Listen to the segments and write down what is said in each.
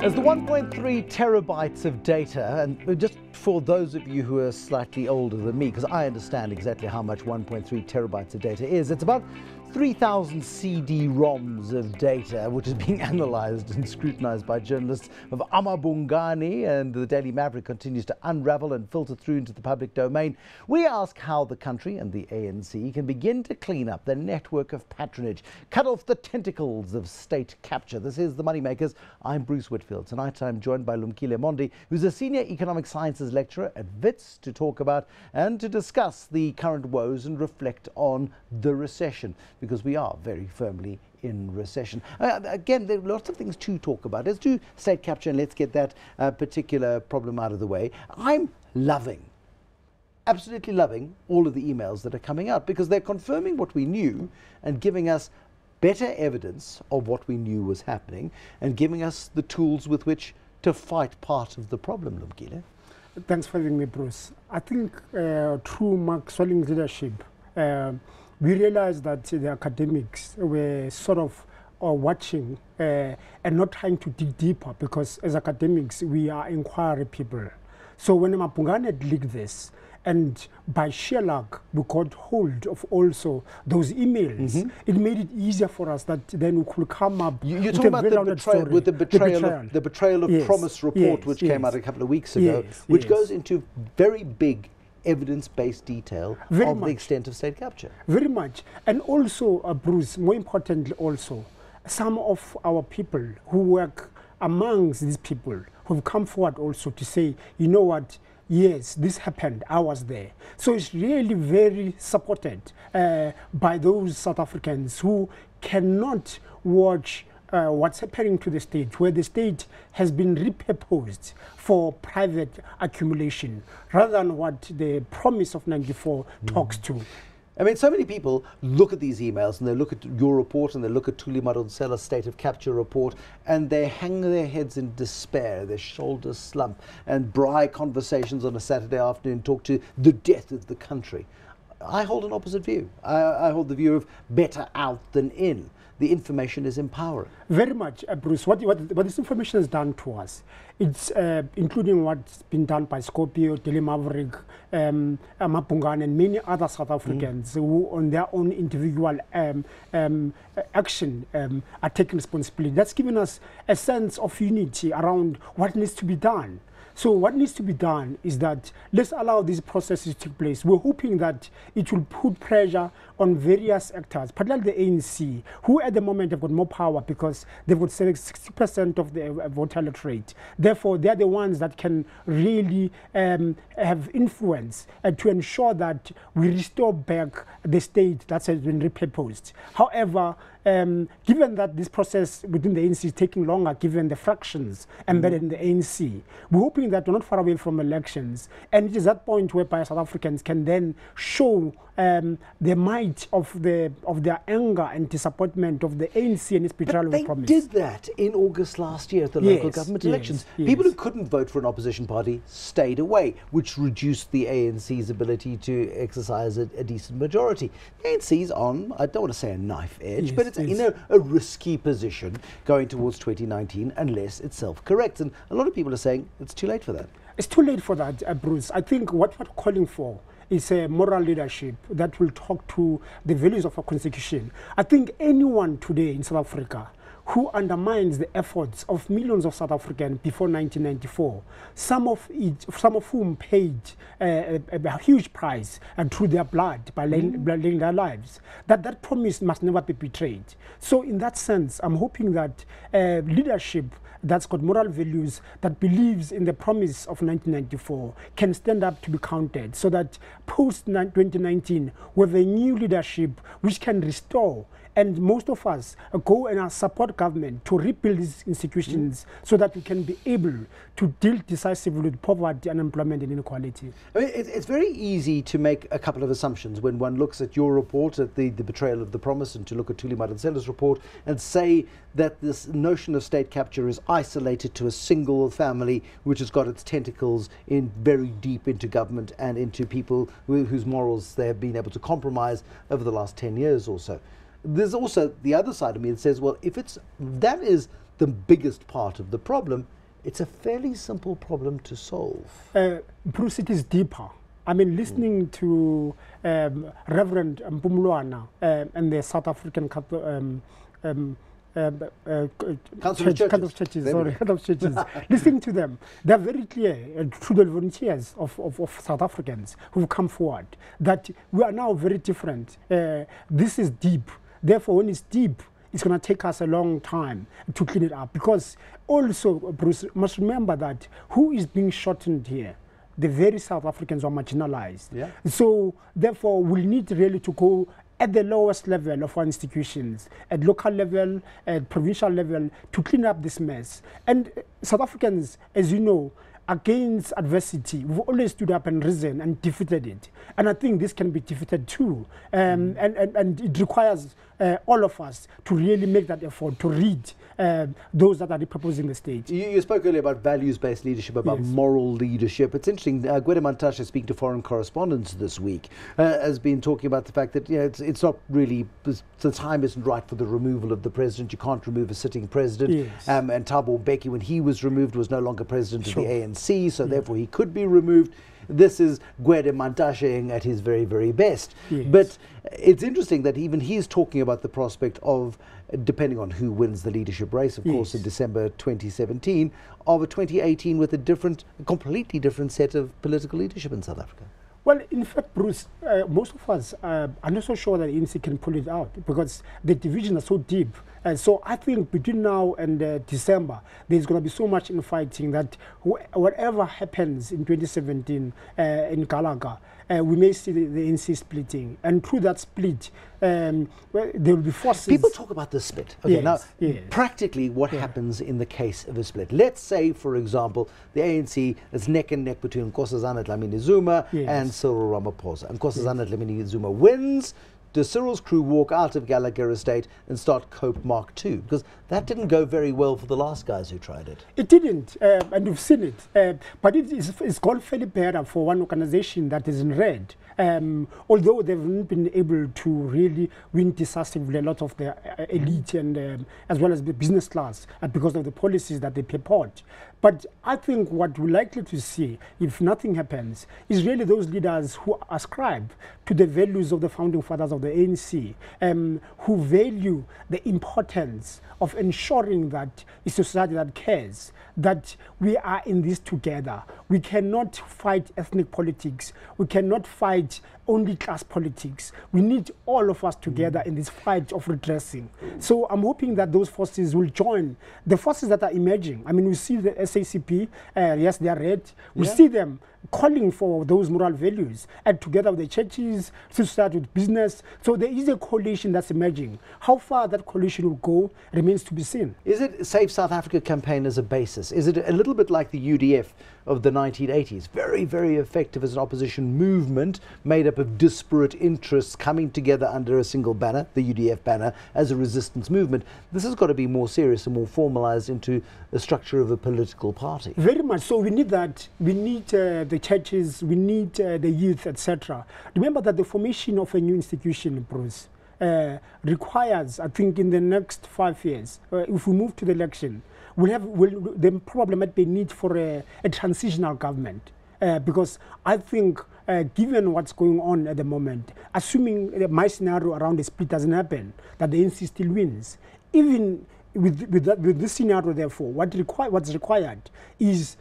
As the 1.3 terabytes of data, and just for those of you who are slightly older than me, because I understand exactly how much 1.3 terabytes of data is, it's about 3,000 CD-ROMs of data, which is being analysed and scrutinised by journalists of amaBhungane, and the Daily Maverick continues to unravel and filter through into the public domain. We ask how the country and the ANC can begin to clean up the network of patronage, cut off the tentacles of state capture. This is the Moneymakers. I'm Bruce Whitfield. Tonight I'm joined by Lumkile Mondi, who's a senior economic sciences lecturer at Wits, to talk about and to discuss the current woes and reflect on the recession, because we are very firmly in recession. Again, there are lots of things to talk about. Let's do state capture and let's get that particular problem out of the way. I'm absolutely loving all of the emails that are coming out, because they're confirming what we knew and giving us better evidence of what we knew was happening and giving us the tools with which to fight part of the problem, Lumkile. Thanks for having me, Bruce. I think through Mark Swelling's leadership, we realized that the academics were sort of watching and not trying to dig deeper, because as academics, we are inquiry people. So when amaBhungane had leaked this, and by sheer luck, we got hold of also those emails. It made it easier for us that then we could come up You're talking about the Betrayal of Promise report, which came out a couple of weeks ago, which goes into very big evidence-based detail of the extent of state capture. Very much. And also, Bruce, more importantly also, some of our people who work amongst these people who have come forward also to say, you know what, yes, this happened, I was there. So it's really very supported by those South Africans who cannot watch what's happening to the state, where the state has been repurposed for private accumulation, rather than what the promise of 94 talks to. I mean, so many people look at these emails and they look at your report and they look at Thuli Madonsela's state of capture report and they hang their heads in despair, their shoulders slump, and Braai conversations on a Saturday afternoon talk to the death of the country. I hold an opposite view. I hold the view of better out than in. The information is empowering. Very much, Bruce. What this information has done to us, it's including what's been done by Scorpio, Daily Maverick, amaBhungane, and many other South Africans who, on their own individual action, are taking responsibility. That's given us a sense of unity around what needs to be done. So what needs to be done is that let's allow these processes to take place. We're hoping that it will put pressure on various actors, particularly the ANC, who at the moment have got more power because they've got 60% of the voter electorate. Therefore, they're the ones that can really have influence to ensure that we restore back the state that has been repurposed. However, given that this process within the ANC is taking longer, given the fractions embedded in the ANC, we're hoping that we're not far away from elections, and it is that point whereby South Africans can then show the might of their anger and disappointment of the ANC and its betrayal of the promise. They did that in August last year at the local government elections. People who couldn't vote for an opposition party stayed away, which reduced the ANC's ability to exercise a decent majority. The ANC's on, I don't want to say a knife edge, but it's in a risky position going towards 2019 unless it self-corrects. And a lot of people are saying it's too late for that. It's too late for that, Bruce. I think what we're calling for is a moral leadership that will talk to the values of our constitution. I think anyone today in South Africa who undermines the efforts of millions of South Africans before 1994, some of whom paid a huge price and through their blood by laying their lives, that promise must never be betrayed. So in that sense, I'm hoping that leadership that's got moral values, that believes in the promise of 1994, can stand up to be counted, so that post-2019, we have a new leadership which can restore, and most of us go and support government to rebuild these institutions so that we can be able to deal decisively with poverty, unemployment, and inequality. I mean, it's very easy to make a couple of assumptions when one looks at your report, at the Betrayal of the Promise, and to look at Thuli Madonsela's report and say that this notion of state capture is isolated to a single family which has got its tentacles in very deep into government and into people whose morals they have been able to compromise over the last 10 years or so. There's also the other side of me that says, well, if that is the biggest part of the problem. It's a fairly simple problem to solve. Bruce, it is deeper. I mean, listening to Reverend Mpumlwana and the South African Council of Churches, listening to them, they're very clear, through the volunteers of South Africans who've come forward, that we are now very different. This is deep. Therefore, when it's deep, it's going to take us a long time to clean it up. Because also, Bruce, must remember that who is being shortened here? The very South Africans are marginalized. Yeah. So, therefore, we need really to go at the lowest level of our institutions, at local level, at provincial level, to clean up this mess. And South Africans, as you know, against adversity, we've always stood up and risen and defeated it. And I think this can be defeated too. And it requires all of us to really make that effort, to read those that are repurposing the state. You spoke earlier about values-based leadership, about moral leadership. It's interesting, Gwede Mantashe, speaking to foreign correspondents this week, has been talking about the fact that it's not really, the time isn't right for the removal of the president. You can't remove a sitting president. And Thabo Mbeki, when he was removed, was no longer president of the ANC, so therefore he could be removed. This is Gwede Mantashe at his very, very best. But it's interesting that even he's talking about the prospect of, depending on who wins the leadership race, of course, in December 2017, of a 2018 with a completely different set of political leadership in South Africa. Well, in fact, Bruce, most of us are not so sure that the ANC can pull it out because the division is so deep. So I think between now and December, there's going to be so much infighting that whatever happens in 2017 in Galaga, we may see the ANC splitting. And through that split, there will be forces. People talk about the split. Okay, now, practically what happens in the case of a split? Let's say, for example, the ANC is neck and neck between Nkosazana Dlamini-Zuma and Cyril Ramaphosa. And Nkosazana Dlamini-Zuma wins. Does Cyril's crew walk out of Gallagher Estate and start Cope Mark II? Because that didn't go very well for the last guys who tried it. It didn't, and you've seen it. But it's gone fairly better for one organization that is in red. Although they've not been able to really win decisively a lot of the elite and as well as the business class because of the policies that they purport. But I think what we're likely to see, if nothing happens, is really those leaders who ascribe to the values of the founding fathers of the ANC, who value the importance of ensuring that it's a society that cares, that we are in this together. We cannot fight ethnic politics. We cannot fight only class politics. We need all of us together in this fight of redressing. So I'm hoping that those forces will join the forces that are emerging. I mean, we see the SACP, yes, they are red. We see them calling for those moral values, and together with the churches, to start with business. So there is a coalition that's emerging. How far that coalition will go remains to be seen. Is it Save South Africa campaign as a basis? Is it a little bit like the UDF of the 1980s? Very, very effective as an opposition movement made up of disparate interests coming together under a single banner, the UDF banner, as a resistance movement. This has got to be more serious and more formalized into the structure of a political party. Very much so. We need that. We need the churches, we need the youth, etc. Remember that the formation of a new institution, Bruce, requires, I think, in the next 5 years, if we move to the election, the problem might be need for a transitional government. Because I think, given what's going on at the moment, assuming my scenario around the split doesn't happen, that the ANC still wins, even with this scenario, therefore, what's required is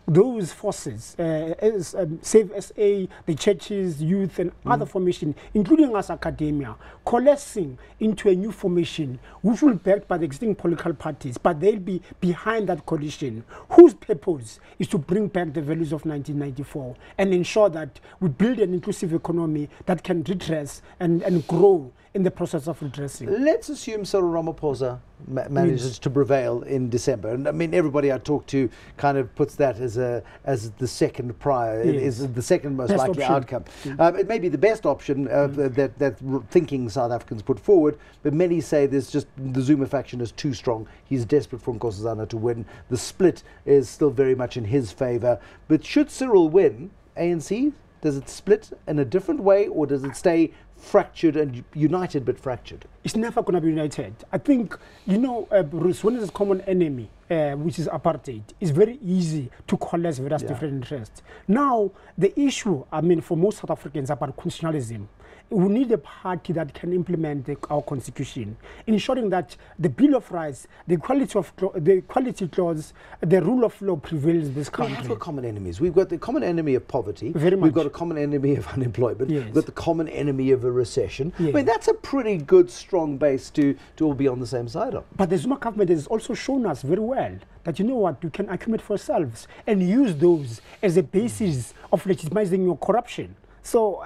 those forces, Save SA, the churches, youth, and other formation, including us academia, coalescing into a new formation, which will be backed by the existing political parties, but they'll be behind that coalition, whose purpose is to bring back the values of 1994 and ensure that we build an inclusive economy that can redress and grow in the process of redressing. Let's assume Cyril Ramaphosa manages to prevail in December, and I mean everybody I talk to kind of puts that as the second prior, is the second most likely outcome. It may be the best option that thinking South Africans put forward, but many say there's just the Zuma faction is too strong. He's desperate for Nkosazana to win. The split is still very much in his favour. But should Cyril win, ANC, does it split in a different way, or does it stay fractured and united but fractured? It's never going to be united. I think, you know, Bruce, when there's a common enemy, which is apartheid, it's very easy to coalesce various different interests. Now, the issue, I mean, for most South Africans about constitutionalism, we need a party that can implement our constitution, ensuring that the Bill of Rights, the equality clause, the rule of law prevails in this country. We have common enemies. We've got the common enemy of poverty. Very much. We've got a common enemy of unemployment. Yes. We've got the common enemy of a recession. Yes. I mean, that's a pretty good, strong base to all be on the same side of. But the Zuma government has also shown us very well that, you know what, you can accumulate for yourselves and use those as a basis of legitimizing your corruption. So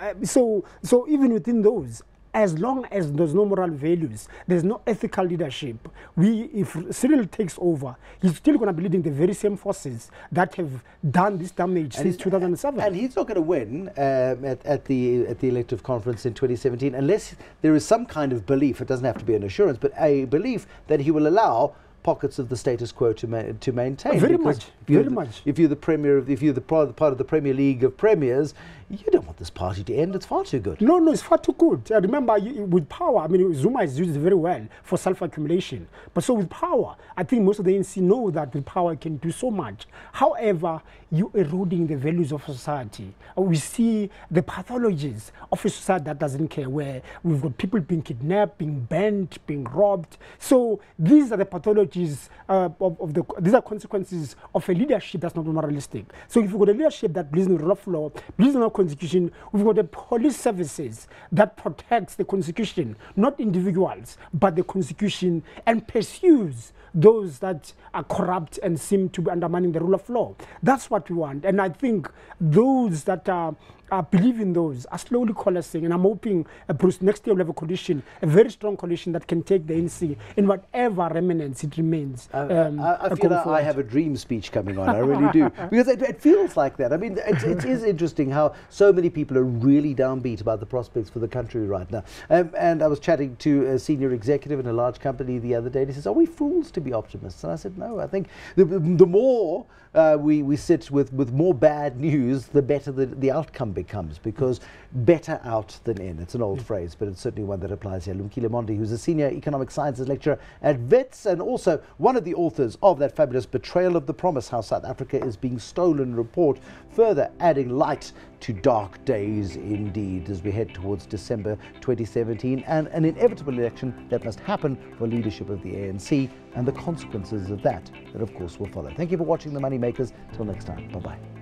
even within those, as long as there's no moral values, there's no ethical leadership, if Cyril takes over, he's still going to be leading the very same forces that have done this damage since 2007. And he's not going to win at the elective conference in 2017 unless there is some kind of belief, it doesn't have to be an assurance, but a belief that he will allow pockets of the status quo to maintain. Very much. If you're the premier, if you're the part of the Premier League of premiers, you don't want this party to end. It's far too good. No, it's far too good. Remember, with power, I mean, Zuma is used very well for self-accumulation. But so with power, I think most of the ANC know that with power it can do so much. However, you're eroding the values of society. We see the pathologies of a society that doesn't care, where we've got people being kidnapped, being banned, being robbed. So these are the pathologies these are consequences of a leadership that's not moralistic. So if you've got a leadership that believes in the rule of law, believes in our constitution, we've got the police services that protects the constitution, not individuals, but the constitution, and pursues those that are corrupt and seem to be undermining the rule of law. That's what we want. And I think those that believe in those are slowly coalescing, and I'm hoping, Bruce, next year we'll have a coalition, a very strong coalition that can take the ANC in whatever remnants it remains. I feel like I have a dream speech coming on, I really do. Because it feels like that. I mean, it is interesting how so many people are really downbeat about the prospects for the country right now. And I was chatting to a senior executive in a large company the other day, and he says, are we fools to be optimists? And I said, no, I think the more we sit with more bad news, the better the outcome becomes, because better out than in. It's an old phrase, but it's certainly one that applies here. Lumkile Mondi, who's a senior economic sciences lecturer at Wits and also one of the authors of that fabulous Betrayal of the Promise, How South Africa is Being Stolen report, further adding light to dark days indeed as we head towards December 2017 and an inevitable election that must happen for leadership of the ANC and the consequences of that of course will follow. Thank you for watching the Moneymakers. Till next time, bye-bye.